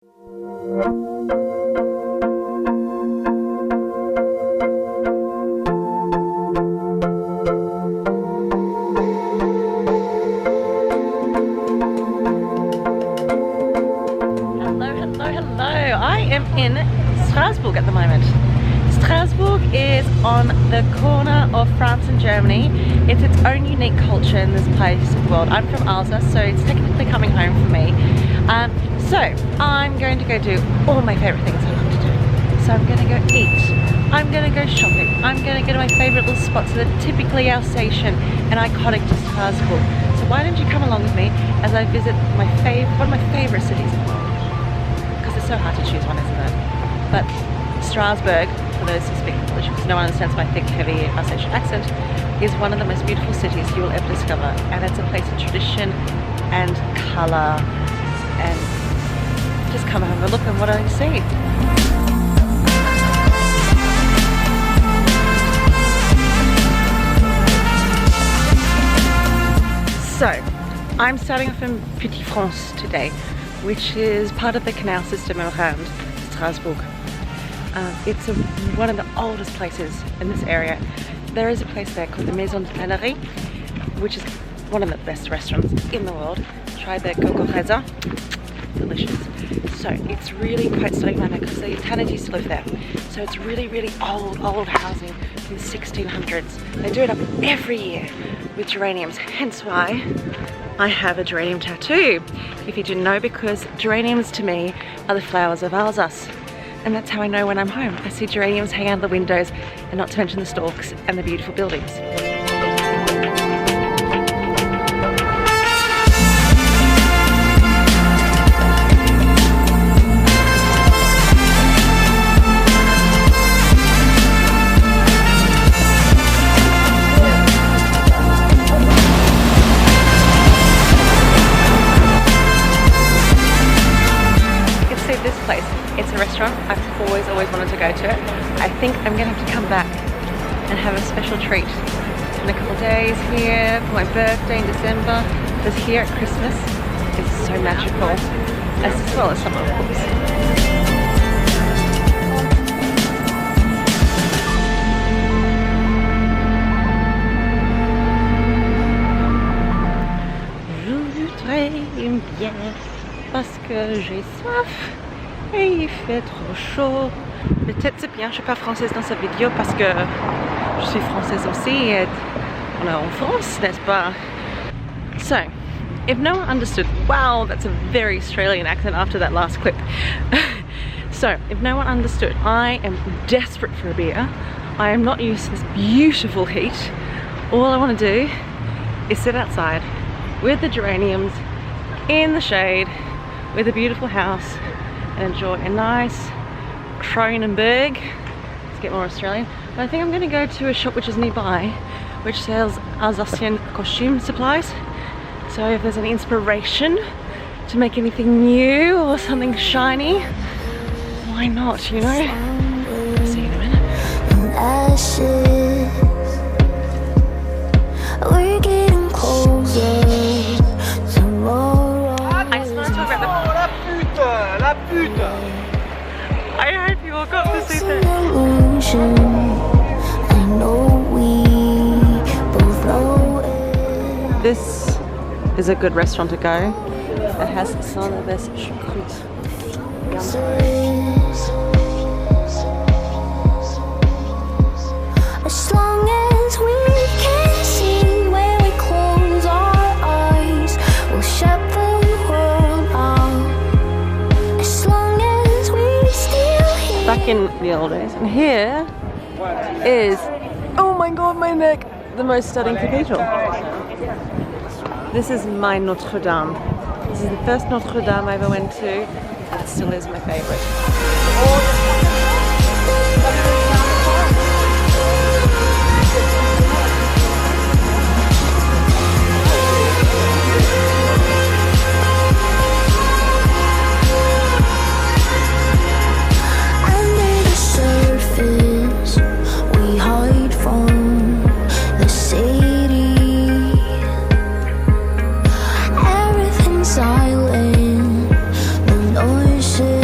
I am in Strasbourg at the moment. Strasbourg is on the corner of France and Germany. It's its own unique culture in this place of the world. I'm from Alsace, so it's technically coming home for me. So I'm going to go do all my favorite things I love to do. So I'm going to go eat, I'm going to go shopping, I'm going to go to my favorite little spots that are typically Alsatian and iconic to Strasbourg. So why don't you come along with me as I visit one of my favorite cities in the world. It's so hard to choose one, isn't it? But Strasbourg, for those who speak English, because no one understands my thick, heavy Alsatian accent, is one of the most beautiful cities you will ever discover. And it's a place of tradition and colour. And just come and have a look at what I see. So, I'm starting off in Petite France today, which is part of the canal system around Strasbourg. It's one of the oldest places in this area. There is a place there called the Maison de Tannerie, which is one of the best restaurants in the world. Try the coco reza, delicious. So it's really quite stunning right now because the tanners used to live there. So it's really, really old housing from the 1600s. They do it up every year with geraniums, hence why I have a geranium tattoo, if you didn't know, because geraniums to me are the flowers of Alsace. And that's how I know when I'm home. I see geraniums hang out of the windows, and not to mention the stalks and the beautiful buildings. It's a restaurant I've always wanted to go to. I think I'm gonna have to come back and have a special treat in a couple of days here for my birthday in December, because here at Christmas is so magical, as well as summer, of course. Je voudrais une bière parce que j'ai soif. Et il fait trop chaud. Peut-être c'est bien, je suis pas française dans cette vidéo parce que je suis française aussi et on est en France, n'est-ce pas? So, if no one understood, wow, that's a very Australian accent after that last clip. So, if no one understood, I am desperate for a beer. I am not used to this beautiful heat. All I want to do is sit outside with the geraniums in the shade with a beautiful house and enjoy a nice Kronenberg. Let's get more Australian. But I think I'm going to go to a shop which is nearby, which sells Alsatian costume supplies. So if there's any inspiration to make anything new or something shiny, why not, you know? I'll see you in a minute. We're getting closer. La pute! I hope you all got to see that. This is a good restaurant to go. It has some of this choucroute. As long as we can see where we close our eyes, we'll shut the world out. Back in the old days, and here is, oh my god, my neck, the most stunning cathedral. This is my Notre Dame. This is the first Notre Dame I ever went to, and it still is my favorite. Silent, the noises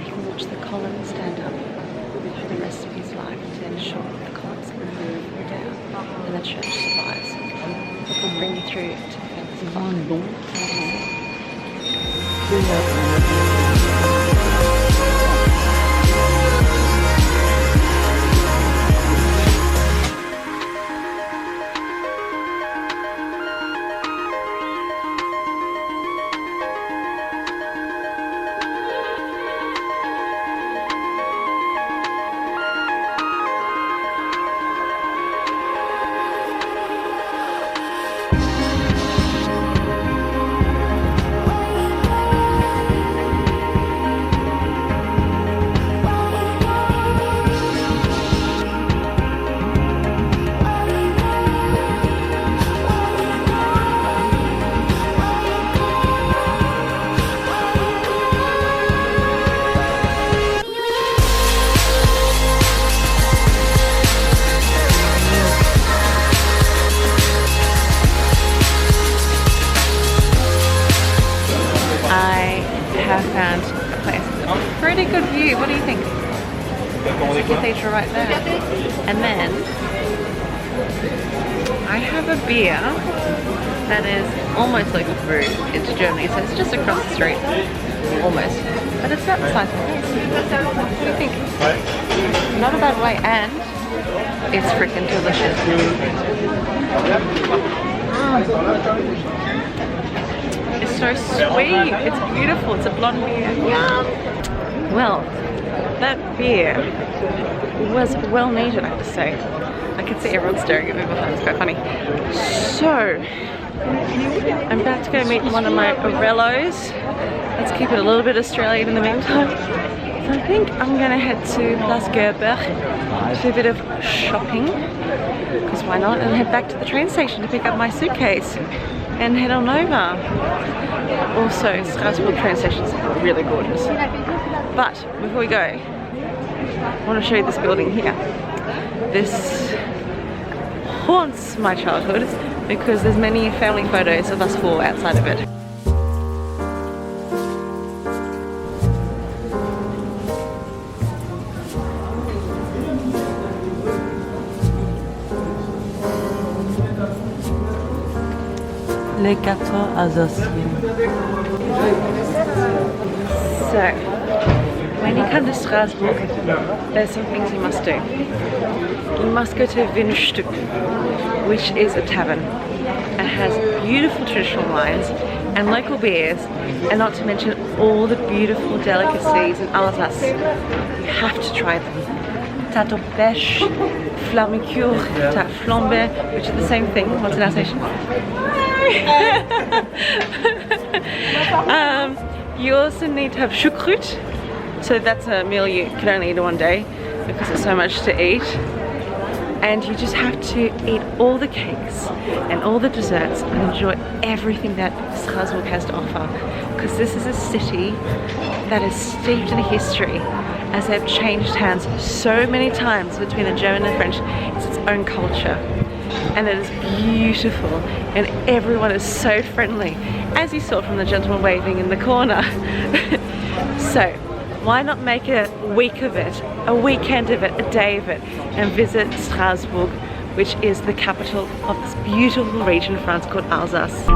so he can watch the column stand up for the rest of his life to ensure that the columns can move down and the church survives. It will bring you through to the famous clock. Found a place with a pretty good view. What do you think? There's a cathedral right there. And then I have a beer that is almost like a brew. It's Germany, so it's just across the street. Almost. But it's about the size of a face. What do you think? Not a bad way, and it's freaking delicious. It's so sweet, it's beautiful, it's a blonde beer. Yum! Well, that beer was well needed, I have to say. I could see everyone staring at me before, it's quite funny. So, I'm about to go meet one of my Orellos. Let's keep it a little bit Australian in the meantime. So I think I'm going to head to Place Gerberg to do a bit of shopping, because why not, and head back to the train station to pick up my suitcase and head on over. Also, Strasbourg train station is really gorgeous. But before we go, I want to show you this building here. This haunts my childhood because there's many family photos of us four outside of it. Les gâteaux alsaciens. So, when you come to Strasbourg, there's some things you must do. You must go to Windstück, which is a tavern. It has beautiful traditional wines and local beers, and not to mention all the beautiful delicacies in Alsace. You have to try them. Tarte aux pêches, flamicure, tarte flambée, which are the same thing. What's in Alsace? You also need to have choucroute, so that's a meal you can only eat in one day because there's so much to eat. And you just have to eat all the cakes and all the desserts and enjoy everything that Strasbourg has to offer, because this is a city that is steeped in history, as they've changed hands so many times between the German and French. It's its own culture, and it is beautiful, and everyone is so friendly, as you saw from the gentleman waving in the corner. So why not make a week of it, a weekend of it, a day of it, and visit Strasbourg, which is the capital of this beautiful region in France called Alsace.